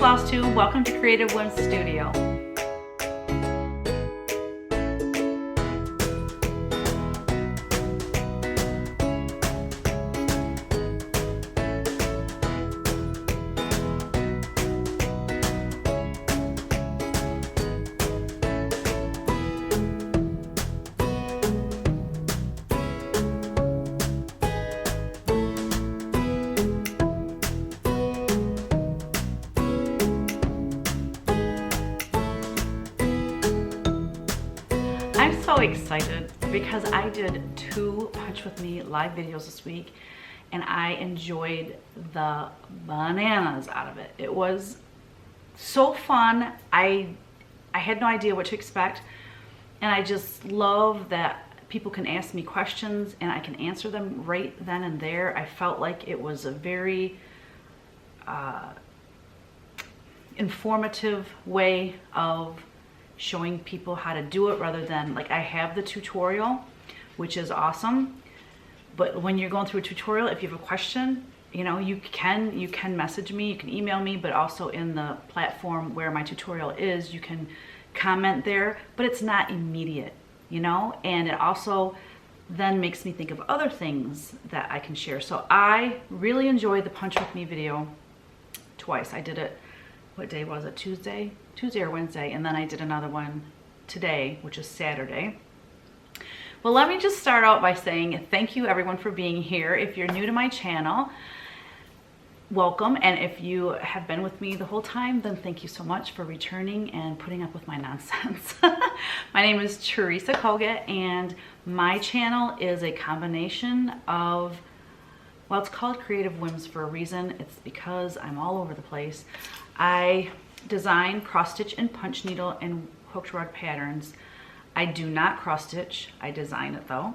Flosstube. Welcome to Creative Whims Studio. I'm so excited because I did 2 Punch With Me live videos this week and I enjoyed the bananas out of it. It was so fun. I had no idea what to expect, and I just love that people can ask me questions and I can answer them right then and there. I felt like it was a very informative way of showing people how to do it, rather than like I have the tutorial, which is awesome, but when you're going through a tutorial, if you have a question, you know, you can message me, you can email me, but also in the platform where my tutorial is, you can comment there, but it's not immediate, you know, and it also then makes me think of other things that I can share. So I really enjoyed the Punch With Me video twice. I did it, what day was it? Tuesday or Wednesday, and then I did another one today, which is Saturday. Well, let me just start out by saying thank you everyone for being here. If you're new to my channel, welcome, and if you have been with me the whole time, then thank you so much for returning and putting up with my nonsense. My name is Teresa Koga, and my channel is a combination of, well, it's called Creative Whims for a reason. It's because I'm all over the place. I design cross stitch and punch needle and hooked rod patterns. I do not cross stitch, I design it though,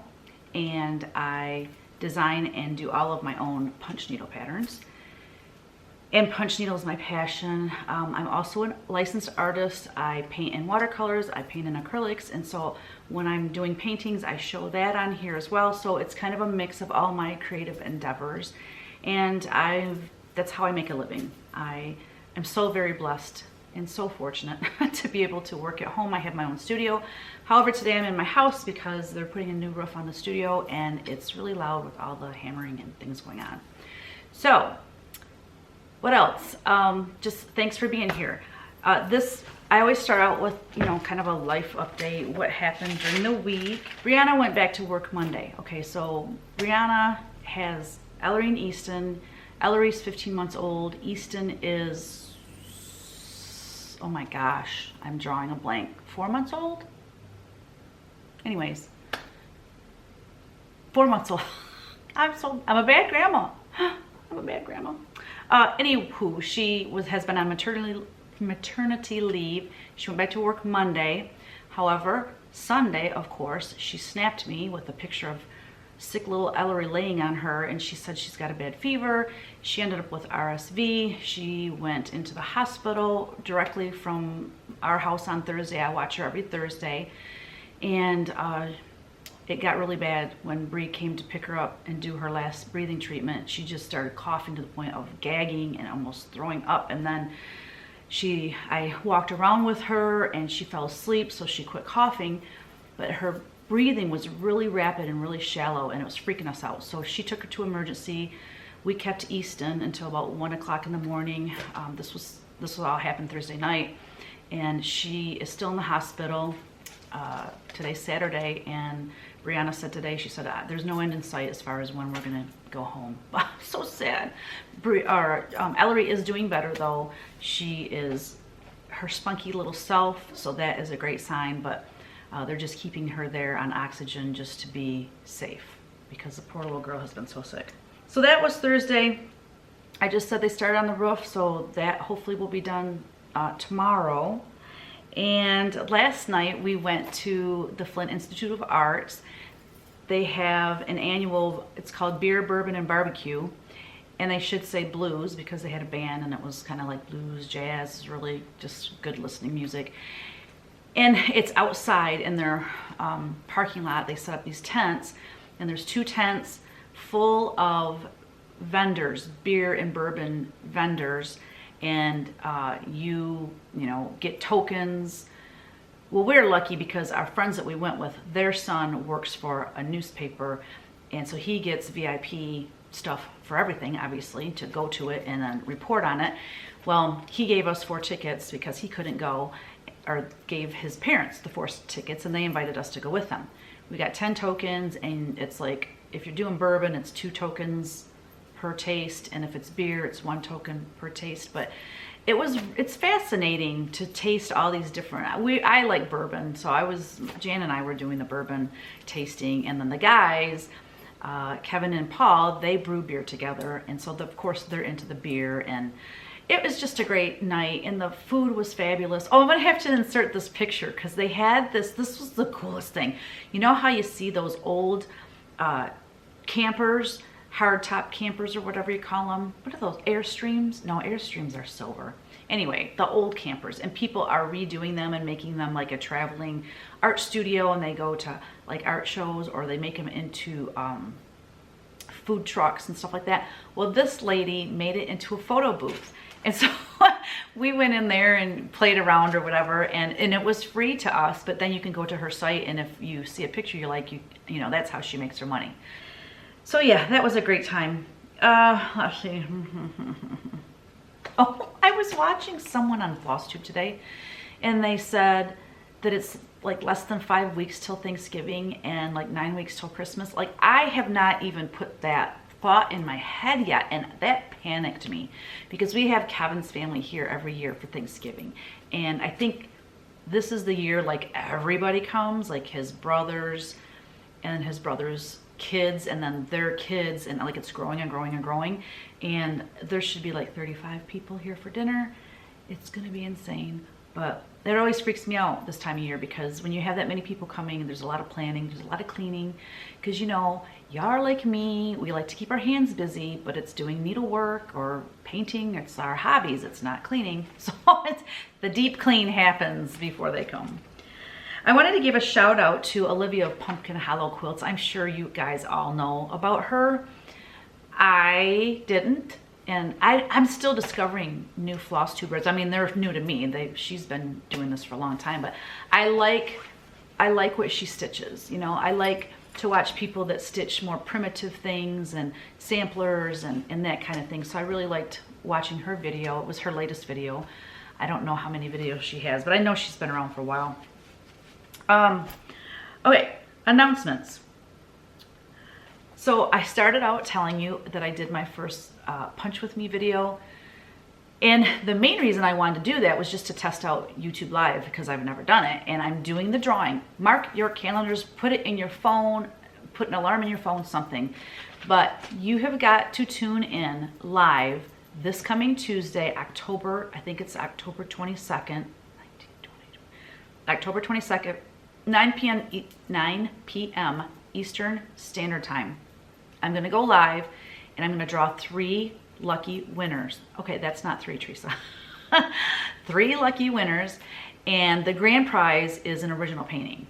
and I design and do all of my own punch needle patterns. And punch needle is my passion. I'm also a licensed artist. I paint in watercolors, I paint in acrylics, and so when I'm doing paintings, I show that on here as well. So it's kind of a mix of all my creative endeavors, and that's how I make a living. I'm so very blessed and so fortunate to be able to work at home. I have my own studio. However, today I'm in my house because they're putting a new roof on the studio and it's really loud with all the hammering and things going on. So, what else? Just thanks for being here. I always start out with, you know, kind of a life update, what happened during the week. Brianna went back to work Monday. Okay, so Brianna has Ellery and Easton. Ellery's 15 months old. Easton is, oh my gosh, I'm drawing a blank. 4 months old? Anyways, 4 months old. I'm a bad grandma. I'm a bad grandma. Anywho, she has been on maternity leave. She went back to work Monday. However, Sunday, of course, she snapped me with a picture of sick little Ellery laying on her, and she said she's got a bad fever. She ended up with RSV. She went into the hospital directly from our house on Thursday. I watch her every Thursday, and it got really bad when Bree came to pick her up and do her last breathing treatment. She just started coughing to the point of gagging and almost throwing up, and then I walked around with her and she fell asleep, so she quit coughing, but her breathing was really rapid and really shallow, and it was freaking us out. So she took her to emergency. We kept Easton until about 1 o'clock in the morning. This all happened Thursday night, and she is still in the hospital. Today's Saturday, and Brianna said today, she said, there's no end in sight as far as when we're gonna go home. So sad. Ellery is doing better though. She is her spunky little self, so that is a great sign, but they're just keeping her there on oxygen just to be safe because the poor little girl has been so sick. So that was Thursday. I just said they started on the roof, so that hopefully will be done tomorrow. And last night we went to the Flint Institute of Arts. They have an annual, it's called Beer, Bourbon, and Barbecue. And they should say blues because they had a band and it was kind of like blues, jazz, really just good listening music. And it's outside in their parking lot. They set up these tents, and there's 2 tents full of vendors, beer and bourbon vendors, and you know, get tokens. Well, we're lucky because our friends that we went with, their son works for a newspaper, and so he gets VIP stuff for everything, obviously, to go to it and then report on it. Well, he gave us 4 tickets because he couldn't go, or gave his parents the 4 tickets, and they invited us to go with them. We got 10 tokens, and it's like, if you're doing bourbon, it's 2 tokens per taste, and if it's beer, it's 1 token per taste. But it's fascinating to taste all these different, I like bourbon, so Jan and I were doing the bourbon tasting, and then the guys, Kevin and Paul, they brew beer together, and so of course they're into the beer, and it was just a great night, and the food was fabulous. Oh, I'm gonna have to insert this picture because they had this was the coolest thing. You know how you see those old campers, hardtop campers or whatever you call them? What are those, Airstreams? No, Airstreams are silver. Anyway, the old campers, and people are redoing them and making them like a traveling art studio, and they go to like art shows, or they make them into food trucks and stuff like that. Well, this lady made it into a photo booth. And so we went in there and played around or whatever, and it was free to us, but then you can go to her site, and if you see a picture you like, you know, that's how she makes her money. So yeah, that was a great time. Let's see. Oh, I was watching someone on Flosstube today, and they said that it's like less than 5 weeks till Thanksgiving and like 9 weeks till Christmas. Like, I have not even put that thought in my head yet, and that panicked me because we have Kevin's family here every year for Thanksgiving, and I think this is the year like everybody comes, like his brothers and his brothers' kids and then their kids, and like it's growing and growing and growing, and there should be like 35 people here for dinner. It's gonna be insane. But it always freaks me out this time of year, because when you have that many people coming, there's a lot of planning, there's a lot of cleaning, because you know, y'all are like me, we like to keep our hands busy, but it's doing needlework or painting, it's our hobbies, it's not cleaning. So the deep clean happens before they come. I wanted to give a shout out to Olivia of Pumpkin Hollow Quilts. I'm sure you guys all know about her. I didn't. And I'm still discovering new floss tubers. I mean, they're new to me. She's been doing this for a long time, but I like what she stitches. You know, I like to watch people that stitch more primitive things and samplers and that kind of thing. So I really liked watching her video. It was her latest video. I don't know how many videos she has, but I know she's been around for a while. Okay, announcements. So I started out telling you that I did my first Punch With Me video, and the main reason I wanted to do that was just to test out YouTube Live, because I've never done it, and I'm doing the drawing. Mark your calendars, put it in your phone, put an alarm in your phone, something, but you have got to tune in live this coming Tuesday, October, I think it's October 22nd, October 22nd, 9 p.m. Eastern Standard Time. I'm gonna go live, and I'm gonna draw 3 lucky winners. Okay, that's not 3, Teresa. 3 lucky winners, and the grand prize is an original painting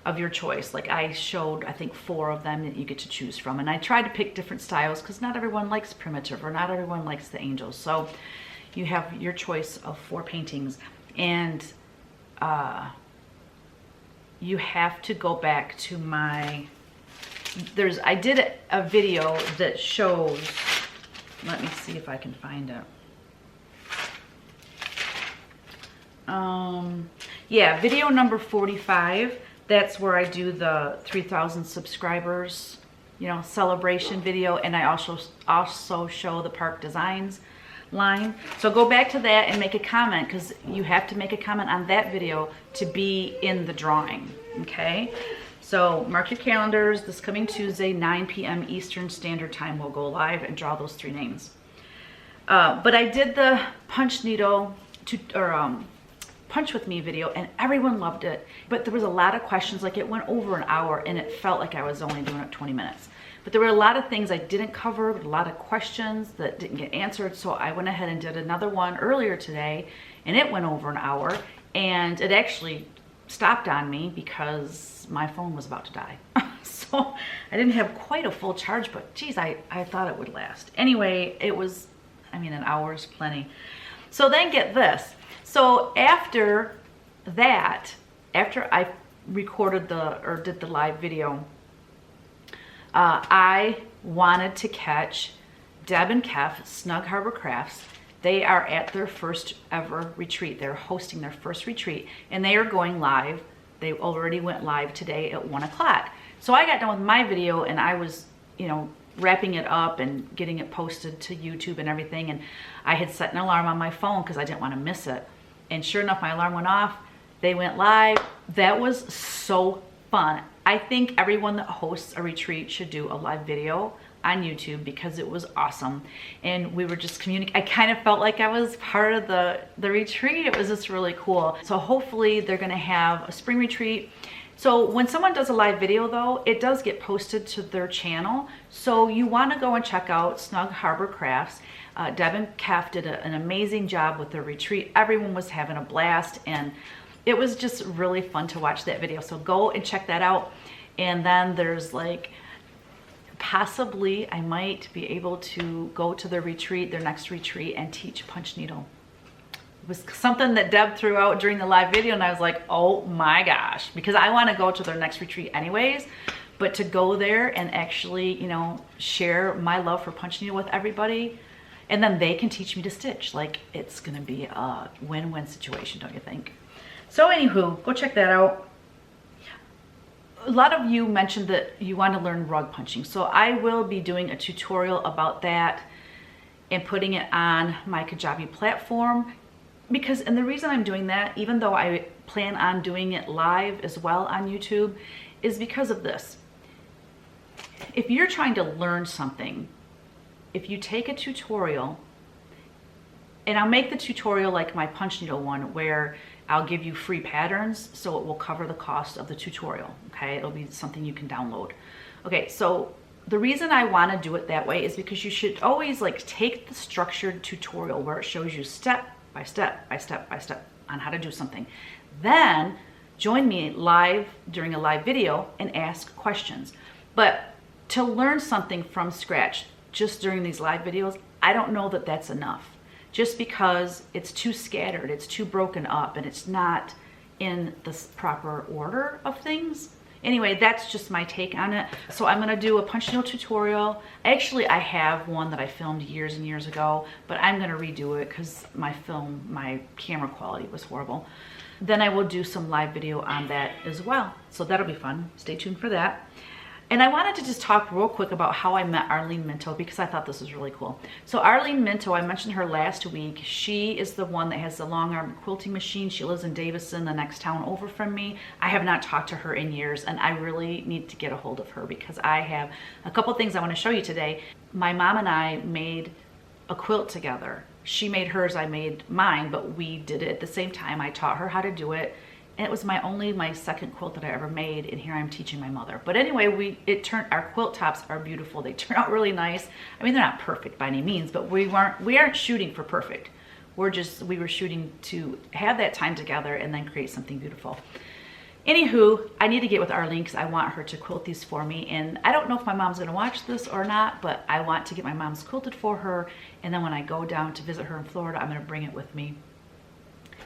of your choice. Like, I showed, I think, 4 of them that you get to choose from, and I tried to pick different styles because not everyone likes primitive, or not everyone likes the angels. So you have your choice of 4 paintings, and you have to go back to my, I did a video that shows, let me see if I can find it. Yeah, video number 45, that's where I do the 3,000 subscribers, you know, celebration video, and I also show the Park Designs line. So go back to that and make a comment, because you have to make a comment on that video to be in the drawing, okay? So mark your calendars, this coming Tuesday, 9 p.m. Eastern Standard Time, we'll go live and draw those 3 names. But I did the punch needle Punch With Me video, and everyone loved it, but there was a lot of questions. Like, it went over an hour, and it felt like I was only doing it 20 minutes. But there were a lot of things I didn't cover, a lot of questions that didn't get answered, so I went ahead and did another one earlier today, and it went over an hour, and it actually stopped on me because my phone was about to die. So I didn't have quite a full charge, but geez, I thought it would last. Anyway, it was, I mean, an hour is plenty. So then get this. So after that, after I recorded did the live video, I wanted to catch Deb and Kef, Snug Harbor Crafts. They are at their first ever retreat. They're hosting their first retreat, and they are going live. They already went live today at 1 o'clock. So I got done with my video, and I was, you know, wrapping it up and getting it posted to YouTube and everything. And I had set an alarm on my phone because I didn't want to miss it. And sure enough, my alarm went off. They went live. That was so fun. I think everyone that hosts a retreat should do a live video on YouTube because it was awesome. And we were just communicating. I kind of felt like I was part of the retreat. It was just really cool. So hopefully they're going to have a spring retreat. So when someone does a live video though, it does get posted to their channel. So you want to go and check out Snug Harbor Crafts. Deb and Kef did an amazing job with their retreat. Everyone was having a blast, and it was just really fun to watch that video. So go and check that out. And then there's like, possibly I might be able to go to their retreat, their next retreat, and teach punch needle. It was something that Deb threw out during the live video, and I was like, oh my gosh, because I want to go to their next retreat anyways, but to go there and actually, you know, share my love for punch needle with everybody, and then they can teach me to stitch. Like, it's gonna be a win-win situation, don't you think? So anywho, go check that out. A lot of you mentioned that you want to learn rug punching. So I will be doing a tutorial about that and putting it on my Kajabi platform. And the reason I'm doing that, even though I plan on doing it live as well on YouTube, is because of this. If you're trying to learn something, if you take a tutorial, and I'll make the tutorial like my punch needle one, where I'll give you free patterns, so it will cover the cost of the tutorial, okay? It'll be something you can download. Okay, so the reason I want to do it that way is because you should always like take the structured tutorial where it shows you step by step by step by step on how to do something. Then join me live during a live video and ask questions. But to learn something from scratch just during these live videos, I don't know that that's enough. Just because it's too scattered, it's too broken up, and it's not in the proper order of things. Anyway, that's just my take on it. So I'm gonna do a punch needle tutorial. Actually, I have one that I filmed years and years ago, but I'm gonna redo it because my camera quality was horrible. Then I will do some live video on that as well. So that'll be fun. Stay tuned for that. And I wanted to just talk real quick about how I met Arlene Minto, because I thought this was really cool. So Arlene Minto, I mentioned her last week. She is the one that has the long arm quilting machine. She lives in Davison, the next town over from me. I have not talked to her in years, and I really need to get a hold of her because I have a couple things I want to show you today. My mom and I made a quilt together. She made hers, I made mine, but we did it at the same time. I taught her how to do it. And it was my second quilt that I ever made, and here I'm teaching my mother. But anyway, our quilt tops are beautiful. They turn out really nice. I mean, they're not perfect by any means, but we aren't shooting for perfect. We were shooting to have that time together and then create something beautiful. Anywho, I need to get with Arlene because I want her to quilt these for me. And I don't know if my mom's gonna watch this or not, but I want to get my mom's quilted for her. And then when I go down to visit her in Florida, I'm gonna bring it with me.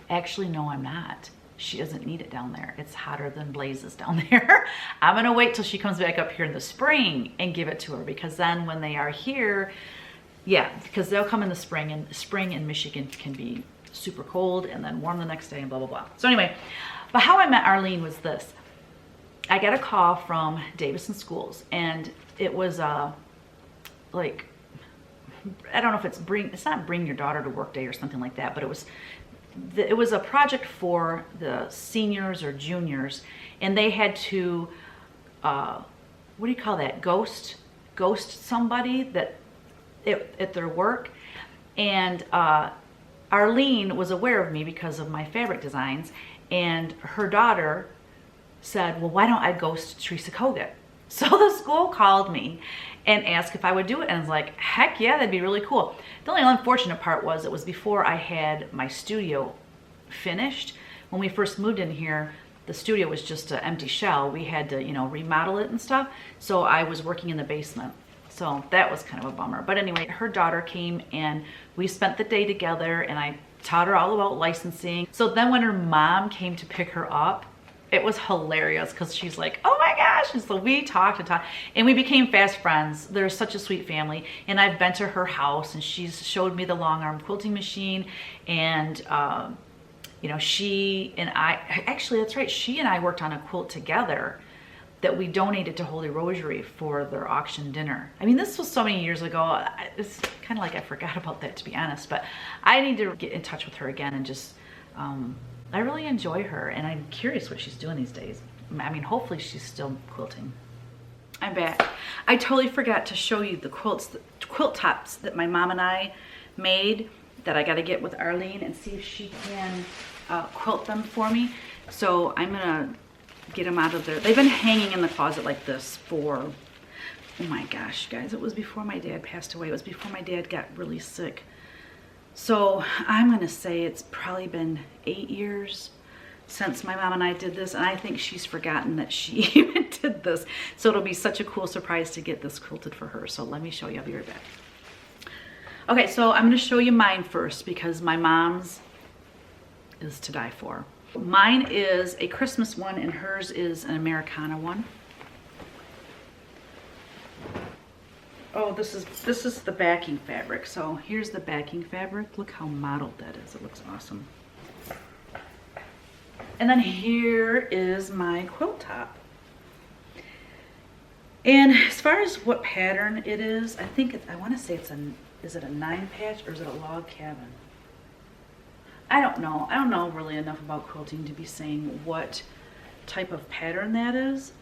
Actually, no, I'm not. She doesn't need it down there. It's hotter than blazes down there. I'm gonna wait till she comes back up here in the spring and give it to her, because then when they are here, yeah, because they'll come in the spring, and spring in Michigan can be super cold and then warm the next day and blah, blah, blah. So anyway, but how I met Arlene was this. I got a call from Davison Schools, and it was like, I don't know if it's not bring your daughter to work day or something like that, but it was a project for the seniors or juniors, and they had to, what do you call that? Ghost somebody at their work. And Arlene was aware of me because of my fabric designs, and her daughter said, well, why don't I ghost Teresa Kogut? So the school called me and asked if I would do it, and I was like, heck yeah, that'd be really cool. The only unfortunate part was it was before I had my studio finished. When we first moved in here, the studio was just an empty shell. We had to, remodel it and stuff. So I was working in the basement. So that was kind of a bummer. But anyway, her daughter came and we spent the day together, and I taught her all about licensing. So then when her mom came to pick her up, it was hilarious because she's like, oh my gosh. And so we talked and talked and we became fast friends. They're such a sweet family. And I've been to her house and she's showed me the long arm quilting machine. And, you know, she and I, actually, that's right. She and I worked on a quilt together that we donated to Holy Rosary for their auction dinner. I mean, this was so many years ago. It's kind of like I forgot about that, to be honest, but I need to get in touch with her again and just, I really enjoy her and I'm curious what she's doing these days. I mean, hopefully she's still quilting. I'm back. I totally forgot to show you the quilts, the quilt tops that my mom and I made that I got to get with Arlene and see if she can quilt them for me. So I'm gonna get them out of there. They've been hanging in the closet like this for, oh my gosh, guys, it was before my dad passed away. It was before my dad got really sick. So I'm gonna say it's probably been 8 years since my mom and I did this, and I think she's forgotten that she even did this. So it'll be such a cool surprise to get this quilted for her. So let me show you, I'll be right back. Okay, so I'm gonna show you mine first because my mom's is to die for. Mine is a Christmas one and hers is an Americana one. Oh, this is the backing fabric. So here's the backing fabric. Look how mottled that is. It looks awesome. And then here is my quilt top. And as far as what pattern it is, I think I want to say it's is it a 9 patch or is it a log cabin? I don't know. I don't know really enough about quilting to be saying what type of pattern that is.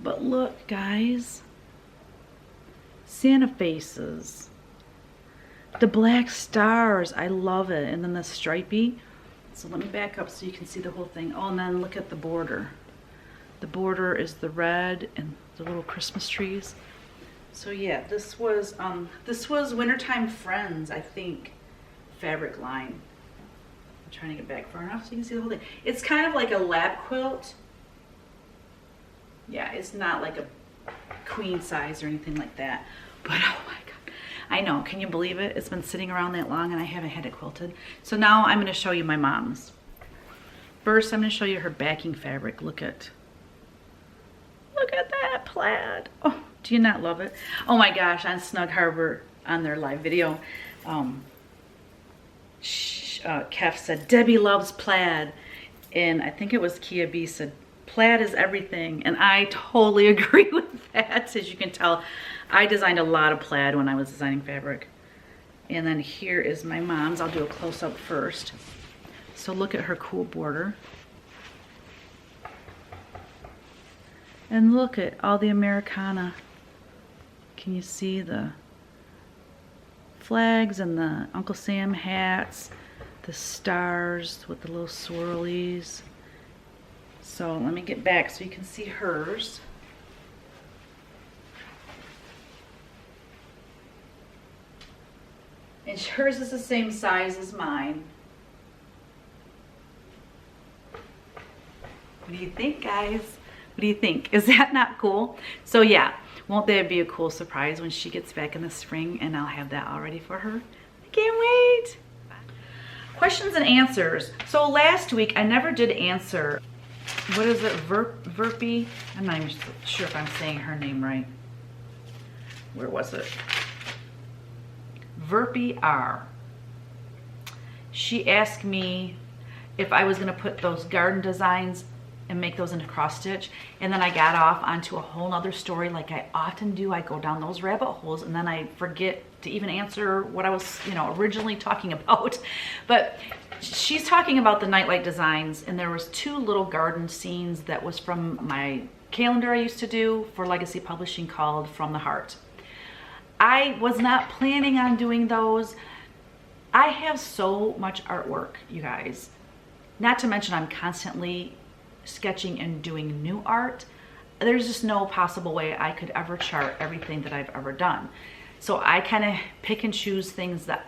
But look, guys. Santa faces. The black stars. I love it. And then the stripey. So let me back up so you can see the whole thing. Oh, and then look at the border. The border is the red and the little Christmas trees. So yeah, this was Wintertime Friends, I think, fabric line. I'm trying to get back far enough so you can see the whole thing. It's kind of like a lap quilt. Yeah, it's not like a queen size or anything like that. But oh my God, I know, can you believe it? It's been sitting around that long and I haven't had it quilted. So now I'm gonna show you my mom's. First, I'm gonna show you her backing fabric. Look at that plaid. Oh, do you not love it? Oh my gosh, on Snug Harbor, on their live video, Kef said, Debbie loves plaid. And I think it was Kia B said, plaid is everything. And I totally agree with that. As you can tell, I designed a lot of plaid when I was designing fabric. And then here is my mom's. I'll do a close-up first. So look at her cool border. And look at all the Americana. Can you see the flags and the Uncle Sam hats, the stars with the little swirlies. So let me get back so you can see hers. And hers is the same size as mine. What do you think, guys? What do you think? Is that not cool? So yeah, won't that be a cool surprise when she gets back in the spring and I'll have that all ready for her? I can't wait. Questions and answers. So last week I never did answer, what is it, Verpy? I'm not even sure if I'm saying her name right. Where was it? Verpy R. She asked me if I was gonna put those garden designs and make those into cross stitch, and then I got off onto a whole nother story like I often do. I go down those rabbit holes and then I forget to even answer what I was, originally talking about. But she's talking about the nightlight designs, and there was 2 little garden scenes that was from my calendar I used to do for Legacy Publishing called From the Heart. I was not planning on doing those. I have so much artwork, you guys. Not to mention I'm constantly sketching and doing new art. There's just no possible way I could ever chart everything that I've ever done. So I kind of pick and choose things that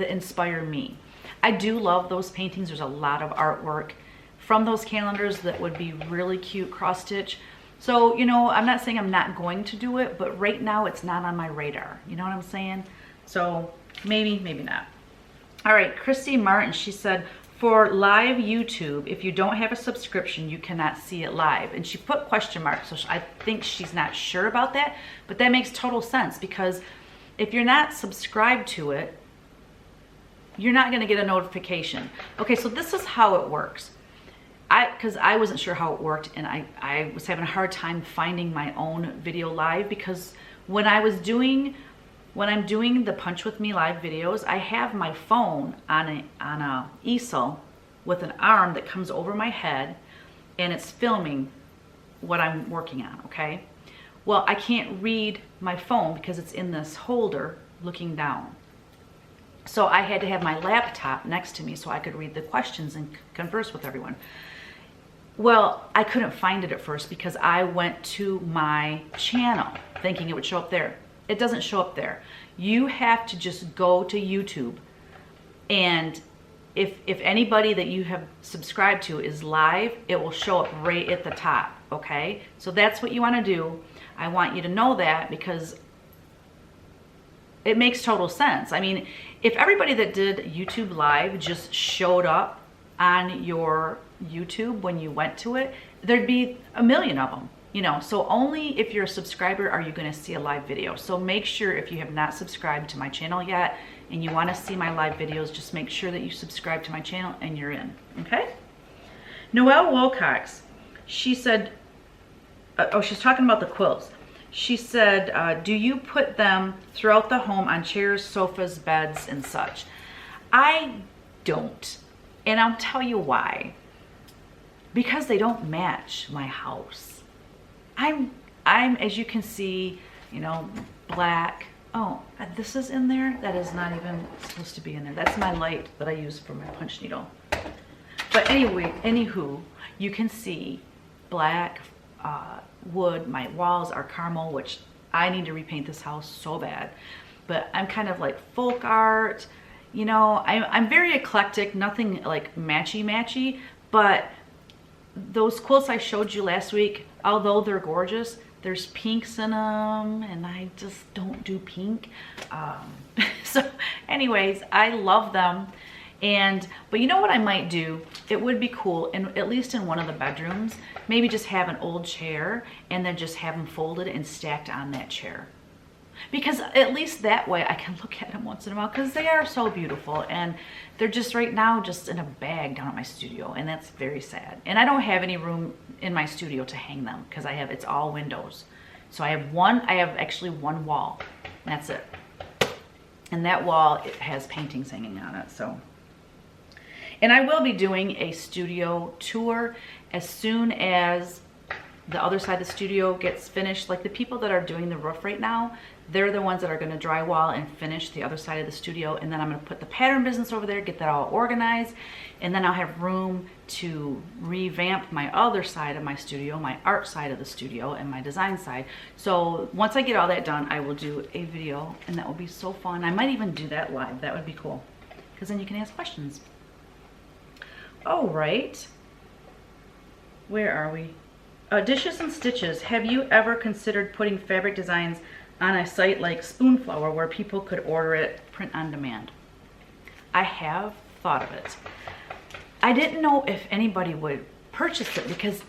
inspire me. I do love those paintings. There's a lot of artwork from those calendars that would be really cute cross stitch. So, I'm not saying I'm not going to do it, but right now it's not on my radar. You know what I'm saying? So maybe, maybe not. All right, Christy Martin, she said, for live YouTube, if you don't have a subscription, you cannot see it live. And she put question marks, so I think she's not sure about that, but that makes total sense because if you're not subscribed to it, you're not gonna get a notification. Okay, so this is how it works. Because I wasn't sure how it worked, and I was having a hard time finding my own video live, because when I'm doing the Punch With Me live videos, I have my phone on a easel with an arm that comes over my head, and it's filming what I'm working on, okay? Well, I can't read my phone because it's in this holder looking down. So I had to have my laptop next to me so I could read the questions and converse with everyone. Well, I couldn't find it at first because I went to my channel thinking it would show up there. It doesn't show up there. You have to just go to YouTube, and if anybody that you have subscribed to is live, it will show up right at the top, okay? So that's what you want to do. I want you to know that because it makes total sense. I mean, if everybody that did YouTube live just showed up on your YouTube when you went to it, there'd be a million of them, you know. So only if you're a subscriber are you going to see a live video. So make sure, if you have not subscribed to my channel yet and you want to see my live videos, just make sure that you subscribe to my channel and you're in, okay? Noelle Wilcox, she said, oh, she's talking about the quilts. She said, do you put them throughout the home on chairs, sofas, beds, and such? I don't, and I'll tell you why. Because they don't match my house. I'm as you can see, you know, black. Oh, this is in there? That is not even supposed to be in there. That's my light that I use for my punch needle. But anyway, anywho, you can see black wood. My walls are caramel, which I need to repaint this house so bad. But I'm kind of like folk art, you know. I'm very eclectic, nothing like matchy, but those quilts I showed you last week, although they're gorgeous, there's pinks in them, and I just don't do pink. So anyways, I love them. But you know what I might do? It would be cool, and at least in one of the bedrooms, maybe just have an old chair and then just have them folded and stacked on that chair. Because at least that way I can look at them once in a while, because they are so beautiful, and they're just right now just in a bag down at my studio, and that's very sad. And I don't have any room in my studio to hang them because it's all windows. So I have actually one wall, and that's it. And that wall, it has paintings hanging on it, so. And I will be doing a studio tour as soon as the other side of the studio gets finished. Like the people that are doing the roof right now, they're the ones that are going to drywall and finish the other side of the studio. And then I'm going to put the pattern business over there, get that all organized. And then I'll have room to revamp my other side of my studio, my art side of the studio, and my design side. So once I get all that done, I will do a video, and that will be so fun. I might even do that live. That would be cool, because then you can ask questions. All right. Where are we? Dishes and Stitches. Have you ever considered putting fabric designs on a site like Spoonflower where people could order it print on demand? I have thought of it. I didn't know if anybody would purchase it, because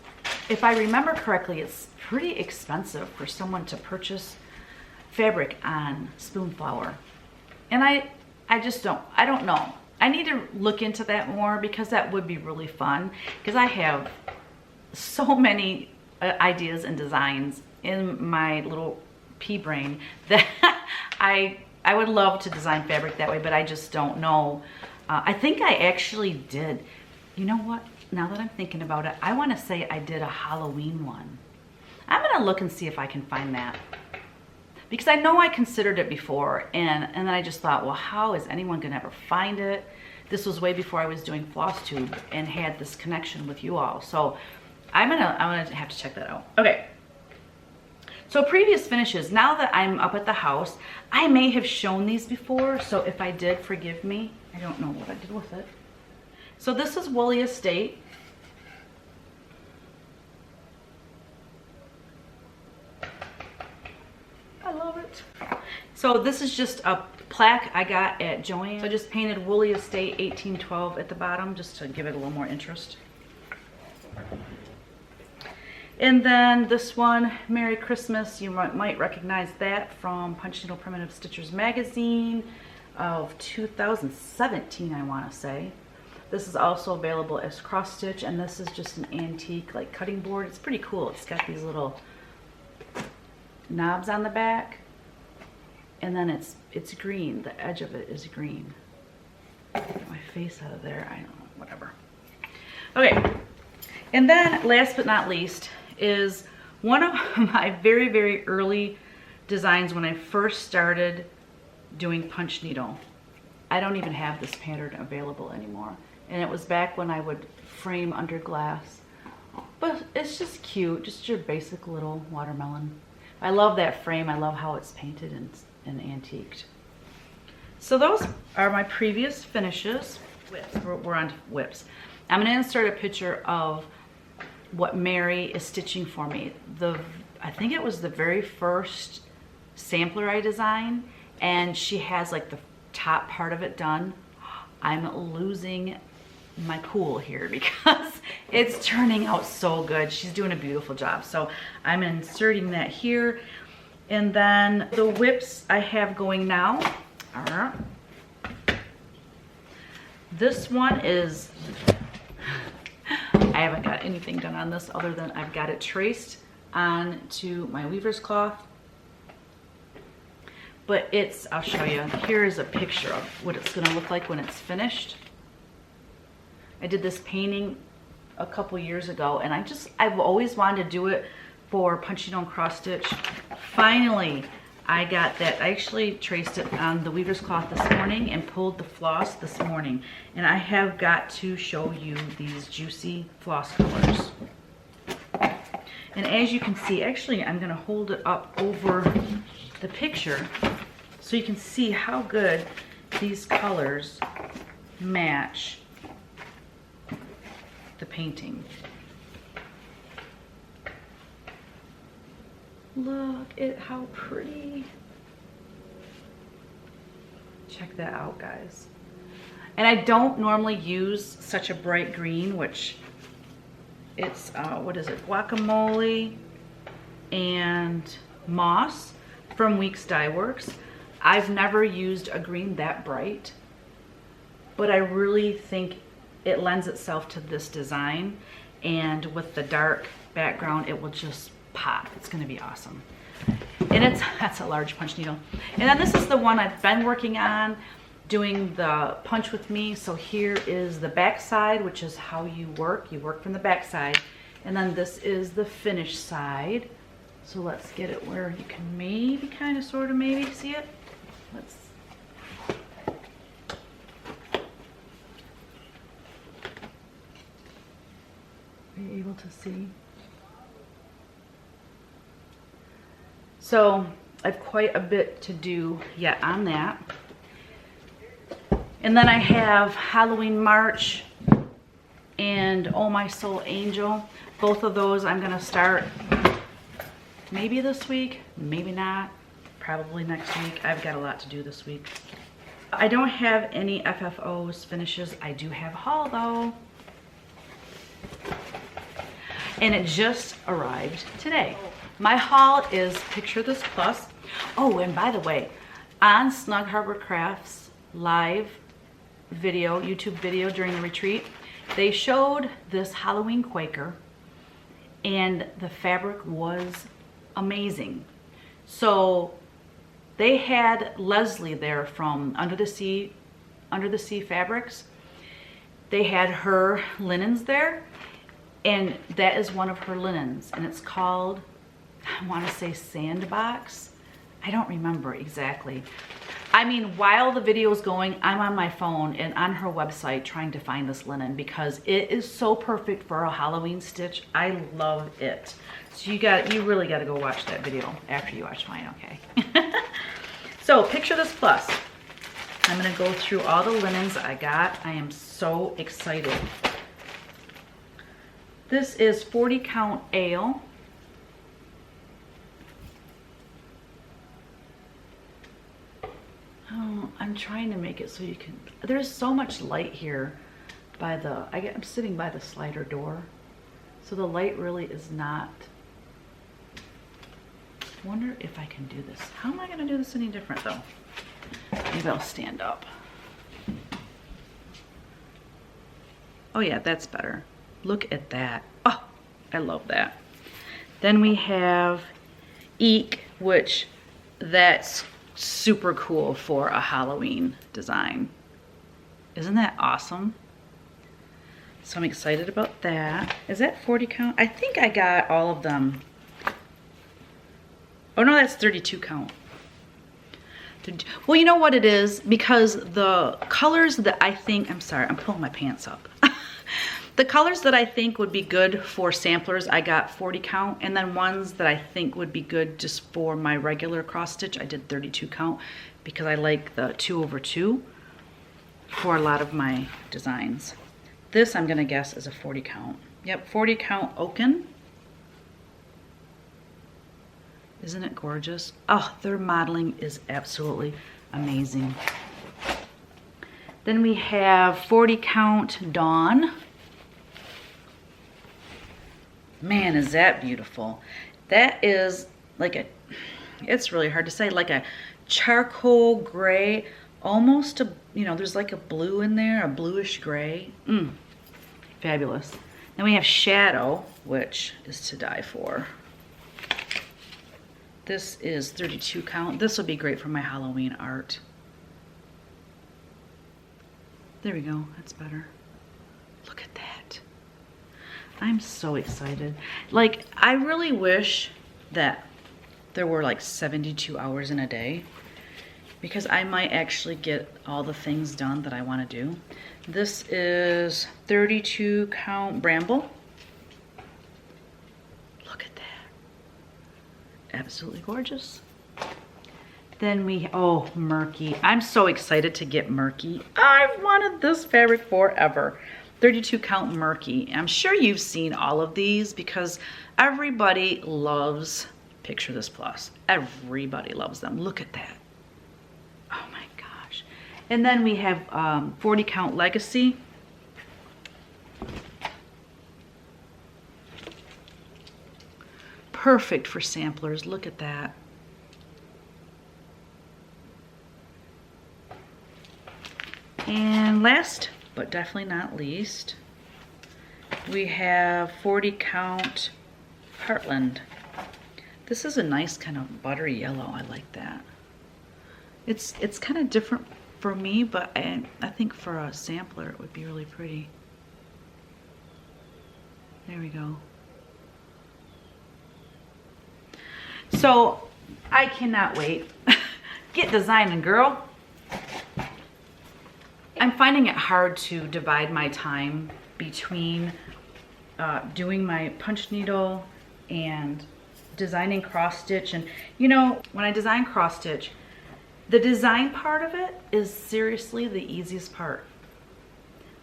if I remember correctly, it's pretty expensive for someone to purchase fabric on Spoonflower. And I don't know. I need to look into that more, because that would be really fun, because I have so many ideas and designs in my little pea brain that I would love to design fabric that way, but I just don't know. I think I actually did. You know what? Now that I'm thinking about it, I want to say I did a Halloween one. I'm going to look and see if I can find that, because I know I considered it before, and then I just thought, well, how is anyone going to ever find it? This was way before I was doing Flosstube and had this connection with you all. So I'm gonna have to check that out. Okay. So previous finishes. Now that I'm up at the house, I may have shown these before. So if I did, forgive me. I don't know what I did with it. So this is Woolly Estate. I love it. So this is just a plaque I got at Joann. So I just painted Woolly Estate 1812 at the bottom just to give it a little more interest. And then this one, Merry Christmas. You might recognize that from Punch Needle Primitive Stitchers magazine of 2017, I want to say. This is also available as cross stitch, and this is just an antique like cutting board. It's pretty cool. It's got these little knobs on the back, and then it's green. The edge of it is green. Get my face out of there. I don't know, whatever. Okay, and then last but not least is one of my very, very early designs when I first started doing punch needle. I don't even have this pattern available anymore. And it was back when I would frame under glass. But it's just cute, just your basic little watermelon. I love that frame. I love how it's painted and antiqued. So those are my previous finishes. Whips. We're on whips. I'm gonna insert a picture of what Mary is stitching for me. I think it was the very first sampler I designed, and she has like the top part of it done. I'm losing my cool here because it's turning out so good. She's doing a beautiful job. So I'm inserting that here. And then the whips I have going now are, this one is, I haven't got anything done on this other than I've got it traced onto my weaver's cloth. But it's, I'll show you. Here is a picture of what it's gonna look like when it's finished. I did this painting a couple years ago, and I've always wanted to do it for punch needle and cross stitch. Finally, I got that. I actually traced it on the weaver's cloth this morning and pulled the floss this morning. And I have got to show you these juicy floss colors. And as you can see, actually, I'm gonna hold it up over the picture so you can see how good these colors match the painting. Look at how pretty. Check that out, guys. And I don't normally use such a bright green, which it's, what is it? Guacamole and moss from Weeks Dye Works. I've never used a green that bright, but I really think it lends itself to this design, and with the dark background, it will just pop. It's gonna be awesome. And that's a large punch needle. And then this is the one I've been working on, doing the punch with me. So here is the back side, which is how you work. You work from the back side. And then this is the finished side. So let's get it where you can maybe kind of sort of maybe see it. Let's. Are you able to see? So I have quite a bit to do yet on that. And then I have Halloween March and Oh My Soul Angel. Both of those I'm gonna start maybe this week, maybe not, probably next week. I've got a lot to do this week. I don't have any FFOs finishes. I do have a haul though. And it just arrived today. My haul is Picture This Plus. Oh, and by the way, on Snug Harbor Crafts live video, YouTube video during the retreat, they showed this Halloween Quaker, and the fabric was amazing. So they had Leslie there from Under the Sea Fabrics. They had her linens there, and that is one of her linens, and it's called, I want to say Sandbox. I don't remember exactly. I mean, while the video is going, I'm on my phone and on her website trying to find this linen because it is so perfect for a Halloween stitch. I love it. So you really got to go watch that video after you watch mine, okay? So Picture This Plus. I'm going to go through all the linens I got. I am so excited. This is 40 count ale. Oh, I'm trying to make it so you can, there's so much light here by the, I'm sitting by the slider door. So the light really is not, I wonder if I can do this. How am I gonna do this any different though? Maybe I'll stand up. Oh yeah, that's better. Look at that. Oh, I love that. Then we have Eek, which that's super cool for a Halloween design. Isn't that awesome? So I'm excited about that. Is that 40 count? I think I got all of them. Oh no, that's 32 count. Well, you know what it is? Because the colors that I think, I'm sorry, I'm pulling my pants up. The colors that I think would be good for samplers, I got 40 count. And then ones that I think would be good just for my regular cross stitch, I did 32 count because I like the 2/2 for a lot of my designs. This I'm gonna guess is a 40 count. Yep, 40 count oaken. Isn't it gorgeous? Oh, their modeling is absolutely amazing. Then we have 40 count Dawn. Man, is that beautiful. That is like a, it's really hard to say, like a charcoal gray, almost a, you know, there's like a blue in there, a bluish gray. Fabulous. Then we have Shadow, which is to die for. This is 32 count. This will be great for my Halloween art. There we go, that's better. Look at that. I'm so excited. Like, I really wish that there were like 72 hours in a day, because I might actually get all the things done that I want to do. This is 32 count Bramble. Look at that. Absolutely gorgeous. Then we, oh, Murky. I'm so excited to get Murky. I've wanted this fabric forever. 32 count Murky. I'm sure you've seen all of these because everybody loves Picture This Plus. Everybody loves them. Look at that. Oh my gosh. And then we have 40 count Legacy. Perfect for samplers. Look at that. And last but definitely not least, we have 40 count Heartland. This is a nice kind of buttery yellow. I like that. It's kind of different for me, but I think for a sampler it would be really pretty. There we go. So I cannot wait. Get designing, girl. I'm finding it hard to divide my time between doing my punch needle and designing cross stitch. And you know, when I design cross stitch, the design part of it is seriously the easiest part.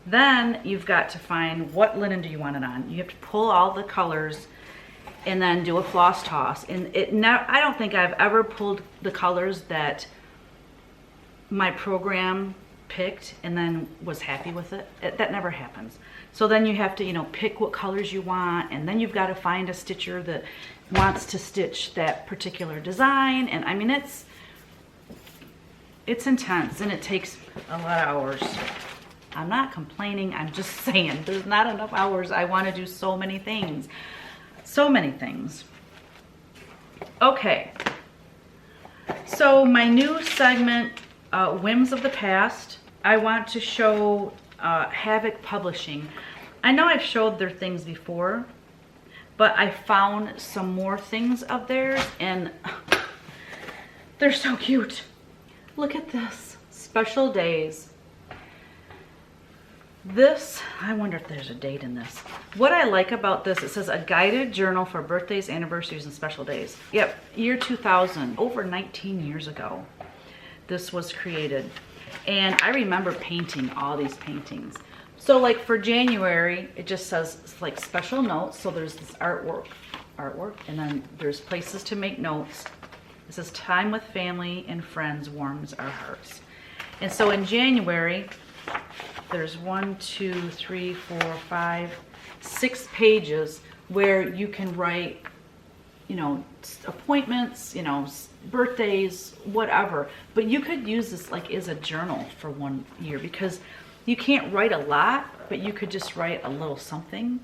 Then you've got to find what linen do you want it on. You have to pull all the colors and then do a floss toss. And I don't think I've ever pulled the colors that my program picked and then was happy with it. That never happens. So then you have to, you know, pick what colors you want, and then you've got to find a stitcher that wants to stitch that particular design. And I mean, it's intense and it takes a lot of hours. I'm not complaining, I'm just saying there's not enough hours. I want to do so many things. So many things. Okay. So my new segment, Whims of the Past, I want to show Havoc Publishing. I know I've showed their things before, but I found some more things of theirs and they're so cute. Look at this, Special Days. This, I wonder if there's a date in this. What I like about this, it says a guided journal for birthdays, anniversaries, and special days. Yep, year 2000, over 19 years ago, this was created. And I remember painting all these paintings. So like for January, it just says like special notes. So there's this artwork, and then there's places to make notes. It says time with family and friends warms our hearts. And so in January, there's 1, 2, 3, 4, 5, 6 pages where you can write, you know, appointments, you know, birthdays, whatever. But you could use this like as a journal for 1 year, because you can't write a lot, but you could just write a little something,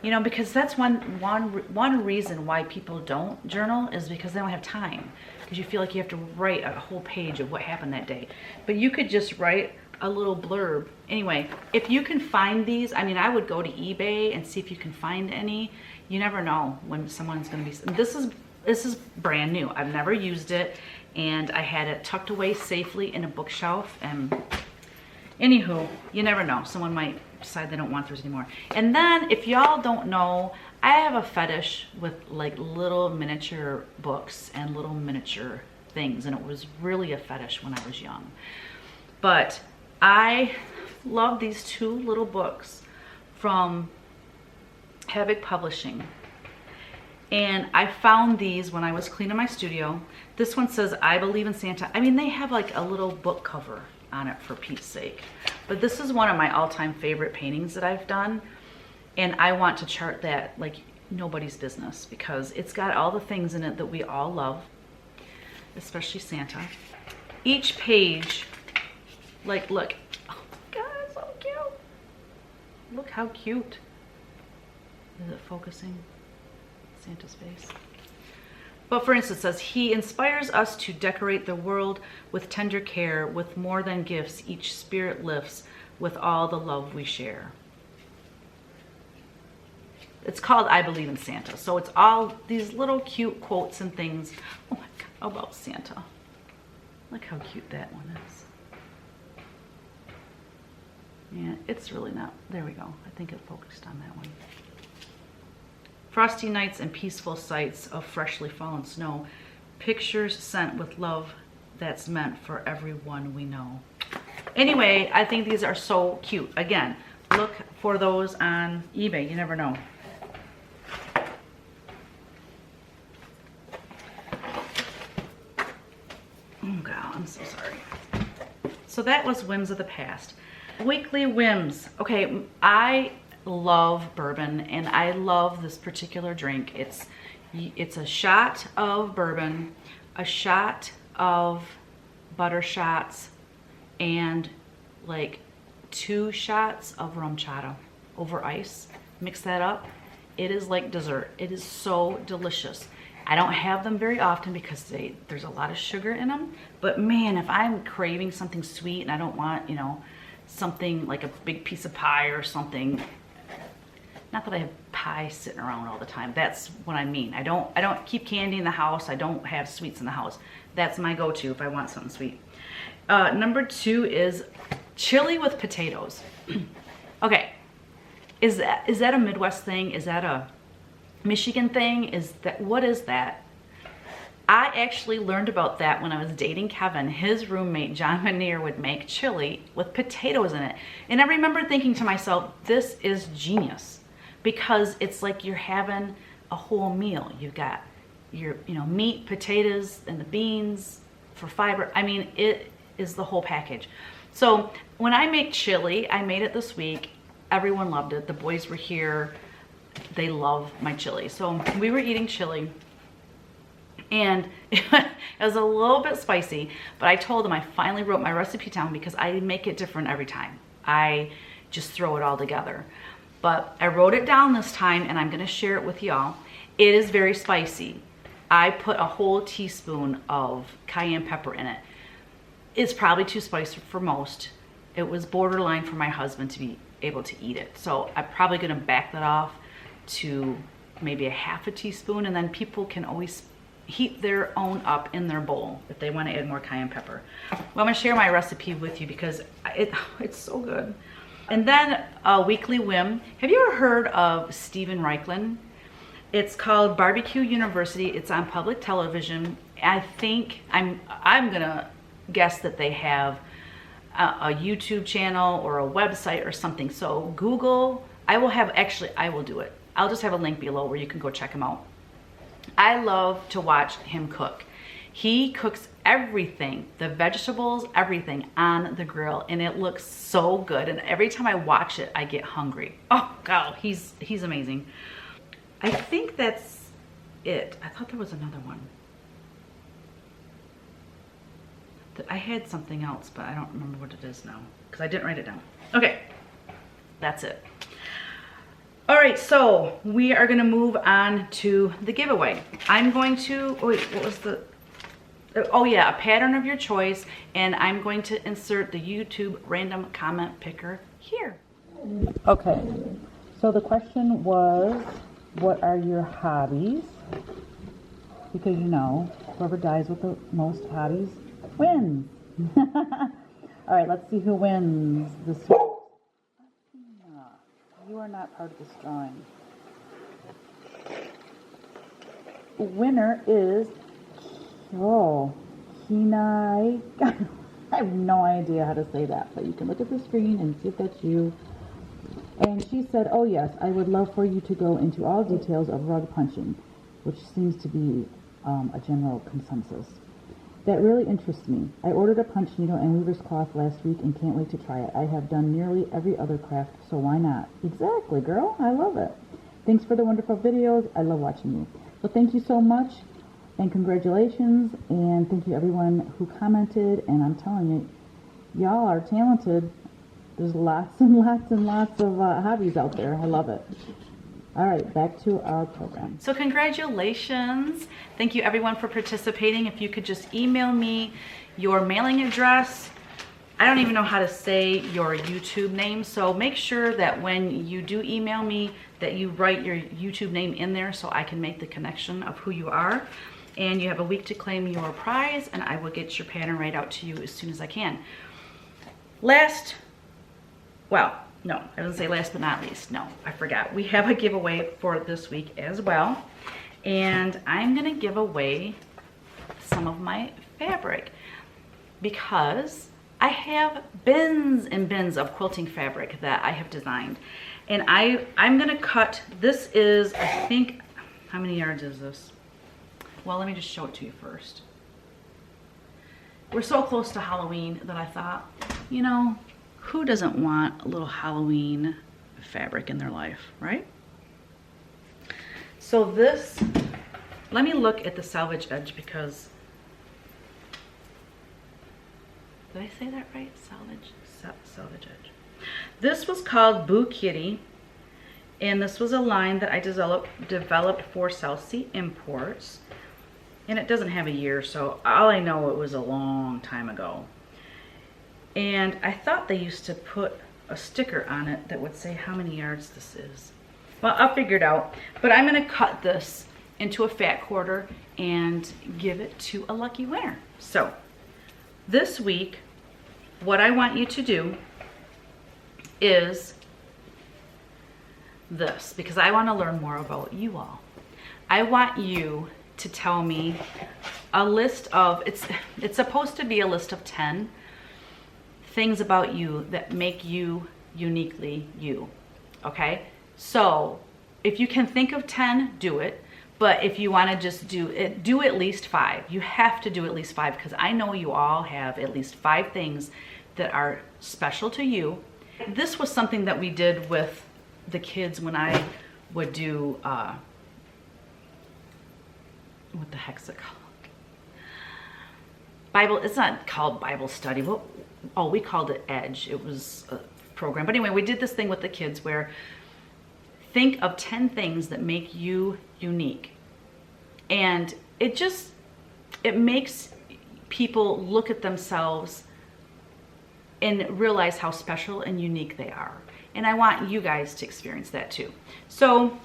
you know, because that's one reason why people don't journal, is because they don't have time, because you feel like you have to write a whole page of what happened that day. But you could just write a little blurb. Anyway, if you can find these, I mean, I would go to eBay and see if you can find any. You never know when someone's going to be. This is brand new. I've never used it, and I had it tucked away safely in a bookshelf. And anywho, you never know. Someone might decide they don't want those anymore. And then, if y'all don't know, I have a fetish with like little miniature books and little miniature things, and it was really a fetish when I was young. But I love these 2 little books from Havoc Publishing. And I found these when I was cleaning my studio. This one says, I Believe in Santa. I mean, they have like a little book cover on it, for Pete's sake. But this is one of my all-time favorite paintings that I've done. And I want to chart that like nobody's business, because it's got all the things in it that we all love, especially Santa. Each page, like, look, oh my God, it's so cute. Look how cute. Is it focusing? Santa's face. But for instance, it says, he inspires us to decorate the world with tender care, with more than gifts each spirit lifts, with all the love we share. It's called I Believe in Santa. So it's all these little cute quotes and things. Oh my God, about Santa. Look how cute that one is. Yeah, it's really not. There we go. I think it focused on that one. Frosty nights and peaceful sights of freshly fallen snow. Pictures sent with love that's meant for everyone we know. Anyway, I think these are so cute. Again, look for those on eBay. You never know. Oh God, I'm so sorry. So that was Whims of the Past. Weekly Whims. Okay, I love bourbon, and I love this particular drink. It's a shot of bourbon, a shot of butter shots, and like 2 shots of rum chata over ice. Mix that up. It is like dessert. It is so delicious. I don't have them very often because there's a lot of sugar in them. But man, if I'm craving something sweet and I don't want, you know, something like a big piece of pie or something. Not that I have pie sitting around all the time. That's what I mean. I don't keep candy in the house. I don't have sweets in the house. That's my go-to if I want something sweet. Number 2 is chili with potatoes. Okay, is that a Midwest thing? Is that a Michigan thing? What is that? I actually learned about that when I was dating Kevin. His roommate, John Manier, would make chili with potatoes in it. And I remember thinking to myself, this is genius, because it's like you're having a whole meal. You've got your, you know, meat, potatoes, and the beans for fiber. I mean, it is the whole package. So when I make chili, I made it this week. Everyone loved it. The boys were here. They love my chili. So we were eating chili, and it was a little bit spicy, but I told them I finally wrote my recipe down because I make it different every time. I just throw it all together. But I wrote it down this time, and I'm gonna share it with y'all. It is very spicy. I put a whole teaspoon of cayenne pepper in it. It's probably too spicy for most. It was borderline for my husband to be able to eat it. So I'm probably gonna back that off to maybe a half a teaspoon, and then people can always heat their own up in their bowl if they want to add more cayenne pepper. Well, I'm going to share my recipe with you because it's so good. And then a weekly whim. Have you ever heard of Steven Raichlen? It's called BBQ University. It's on public television. I think I'm gonna guess that they have a YouTube channel or a website or something. So Google. I will do it. I'll just have a link below where you can go check him out. I love to watch him cook. He cooks everything, the vegetables, everything on the grill, and it looks so good. And every time I watch it, I get hungry. Oh God, he's amazing. I think that's it. I thought there was another one. I had something else, but I don't remember what it is now because I didn't write it down. Okay, that's it. All right, so we are gonna move on to the giveaway. I'm going to, oh wait, what was the, oh yeah, a pattern of your choice, and I'm going to insert the YouTube random comment picker here. Okay, so the question was, what are your hobbies? Because you know, whoever dies with the most hobbies wins. All right, let's see who wins this week. You are not part of this drawing. Winner is, oh, Kenai. I have no idea how to say that, but you can look at the screen and see if that's you. And she said, oh yes, I would love for you to go into all details of rug punching, which seems to be a general consensus. That really interests me. I ordered a punch needle and weaver's cloth last week and can't wait to try it. I have done nearly every other craft, so why not? Exactly, girl. I love it. Thanks for the wonderful videos. I love watching you. So thank you so much and congratulations, and thank you everyone who commented, and I'm telling you, y'all are talented. There's lots and lots and lots of hobbies out there. I love it. All right, back to our program. So congratulations. Thank you everyone for participating. If you could just email me your mailing address. I don't even know how to say your YouTube name, so make sure that when you do email me that you write your YouTube name in there so I can make the connection of who you are. And you have a week to claim your prize, and I will get your pattern right out to you as soon as I can. No, I didn't say last but not least. No, I forgot. We have a giveaway for this week as well. And I'm gonna give away some of my fabric because I have bins and bins of quilting fabric that I have designed. And I'm gonna cut, this is, I think, how many yards is this? Well, let me just show it to you first. We're so close to Halloween that I thought, you know, who doesn't want a little Halloween fabric in their life, right? So this, let me look at the selvage edge because, did I say that right? Selvage edge. This was called Boo Kitty, and this was a line that I developed for South Sea Imports, and it doesn't have a year, so all I know, it was a long time ago. And I thought they used to put a sticker on it that would say how many yards this is. Well, I'll figure it out. But I'm gonna cut this into a fat quarter and give it to a lucky winner. So this week, what I want you to do is this, because I wanna learn more about you all. I want you to tell me a list of, it's supposed to be a list of 10 things about you that make you uniquely you, okay? So if you can think of 10, do it. But if you want to just do it, do at least 5. You have to do at least 5 because I know you all have at least 5 things that are special to you. This was something that we did with the kids when I would do, what the heck's it called? Bible, it's not called Bible study. Oh, we called it Edge. It was a program. But anyway, we did this thing with the kids where think of 10 things that make you unique. And it makes people look at themselves and realize how special and unique they are. And I want you guys to experience that too. So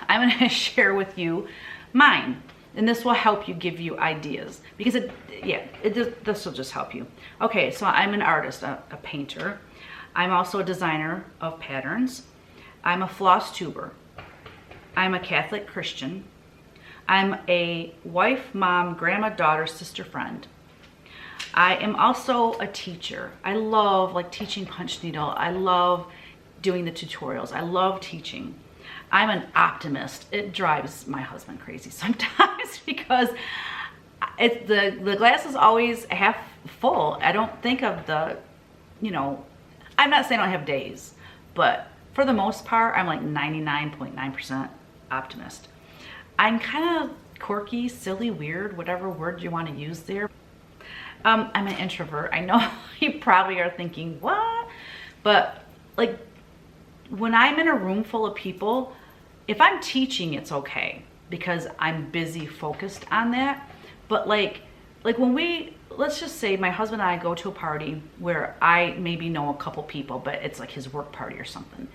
I'm gonna share with you mine. And this will help you, give you ideas, because this will just help you. Okay, so I'm an artist, a painter. I'm also a designer of patterns. I'm a floss tuber. I'm a Catholic Christian. I'm a wife, mom, grandma, daughter, sister, friend. I am also a teacher. I love teaching punch needle. I love doing the tutorials. I love teaching. I'm an optimist. It drives my husband crazy sometimes because the glass is always half full. I don't think of the, you know, I'm not saying I don't have days, but for the most part, I'm like 99.9% optimist. I'm kind of quirky, silly, weird, whatever word you want to use there. I'm an introvert. I know you probably are thinking, what? But like when I'm in a room full of people, if I'm teaching, it's okay because I'm busy focused on that. But like when let's just say my husband and I go to a party where I maybe know a couple people, but it's like his work party or something.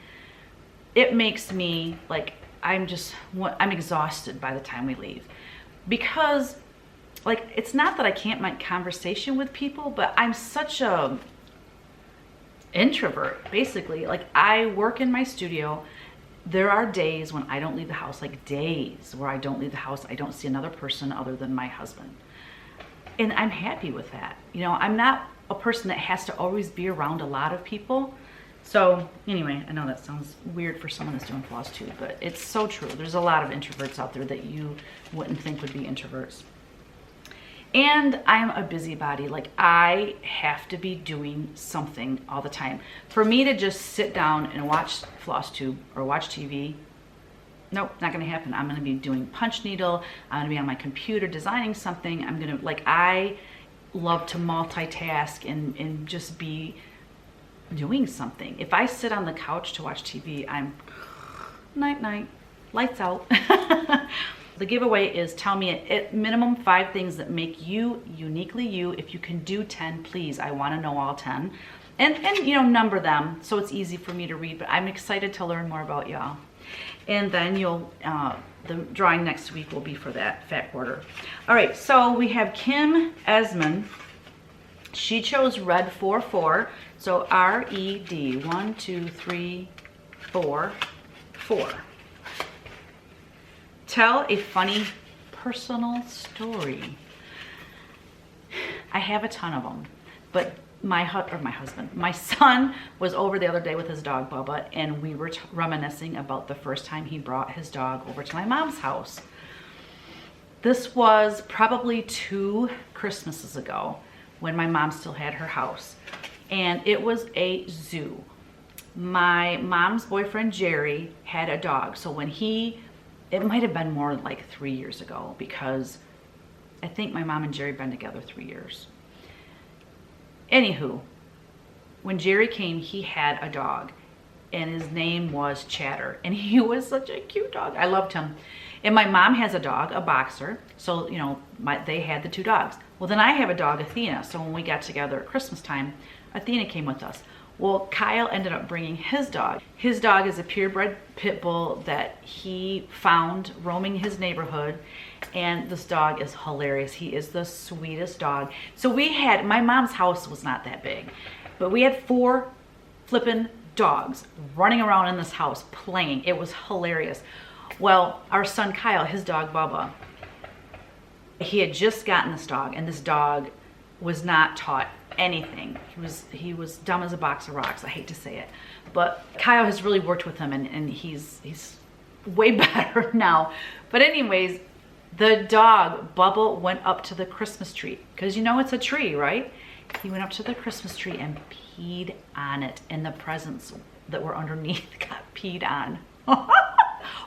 It makes me like, I'm exhausted by the time we leave because like, it's not that I can't make conversation with people, but I'm such a introvert, basically. Like I work in my studio. There are days when I don't leave the house, like days where I don't leave the house. I don't see another person other than my husband. And I'm happy with that. You know, I'm not a person that has to always be around a lot of people. So anyway, I know that sounds weird for someone that's doing Flosstube, but it's so true. There's a lot of introverts out there that you wouldn't think would be introverts. And I'm a busybody. Like I have to be doing something all the time. For me to just sit down and watch Flosstube or watch TV, nope, not gonna happen. I'm gonna be doing punch needle. I'm gonna be on my computer designing something. I'm gonna, like, I love to multitask and just be doing something. If I sit on the couch to watch TV, I'm night night, lights out. The giveaway is tell me at minimum 5 things that make you uniquely you. If you can do 10, please. I want to know all 10. And you know, number them so it's easy for me to read, but I'm excited to learn more about y'all. And then you'll, the drawing next week will be for that fat quarter. All right, so we have Kim Esmond. She chose red 4-4. So R-E-D, 1, 2, 3, 4, 4. Tell a funny personal story. I have a ton of them, but my son was over the other day with his dog Bubba, and we were reminiscing about the first time he brought his dog over to my mom's house. This was probably 2 Christmases ago when my mom still had her house, and it was a zoo. My mom's boyfriend Jerry had a dog, so when it might have been more like 3 years ago, because I think my mom and Jerry been together 3 years. Anywho, when Jerry came, he had a dog, and his name was Chatter, and he was such a cute dog. I loved him. And my mom has a dog, a boxer, so you know, they had the 2 dogs. Well, then I have a dog, Athena, so when we got together at Christmas time, Athena came with us. Well, Kyle ended up bringing his dog. His dog is a purebred pit bull that he found roaming his neighborhood, and this dog is hilarious. He is the sweetest dog. So my mom's house was not that big, but we had 4 flippin' dogs running around in this house playing. It was hilarious. Well, our son Kyle, his dog Bubba, he had just gotten this dog, and this dog was not taught anything. He was dumb as a box of rocks. I hate to say it, but Kyle has really worked with him, and he's way better now. But anyways, the dog Bubba went up to the Christmas tree, because you know it's a tree, right? He went up to the Christmas tree and peed on it, and the presents that were underneath got peed on.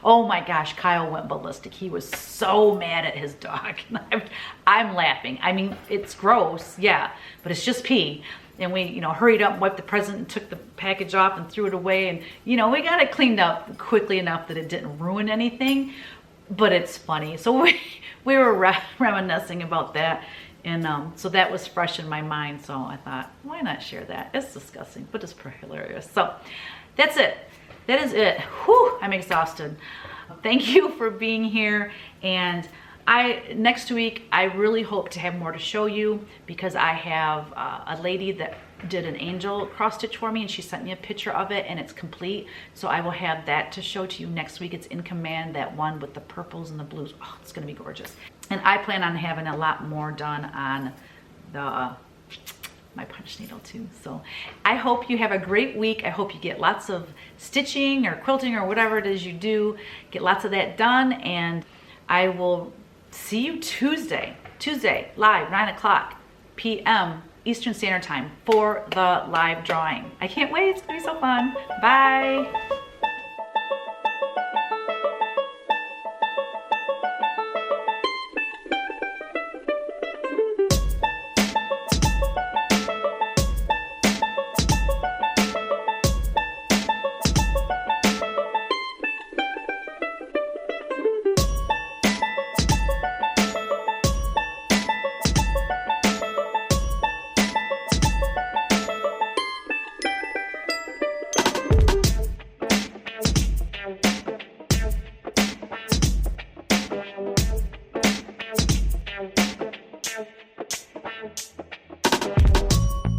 Oh my gosh, Kyle went ballistic. He was so mad at his dog. I'm laughing. I mean, it's gross, yeah, but it's just pee. And we, you know, hurried up, wiped the present, and took the package off and threw it away. And, you know, we got it cleaned up quickly enough that it didn't ruin anything, but it's funny. So we were reminiscing about that. And so that was fresh in my mind. So I thought, why not share that? It's disgusting, but it's pretty hilarious. So that's it. That is it. Whew, I'm exhausted. Thank you for being here. And next week, I really hope to have more to show you, because I have a lady that did an angel cross stitch for me, and she sent me a picture of it, and it's complete. So I will have that to show to you next week. It's in command, that one with the purples and the blues. Oh, it's gonna be gorgeous. And I plan on having a lot more done on my punch needle too. So I hope you have a great week. I hope you get lots of stitching or quilting or whatever it is you do. Get lots of that done, and I will see you Tuesday. Tuesday, live, 9 o'clock p.m. Eastern Standard Time for the live drawing. I can't wait. It's going to be so fun. Bye.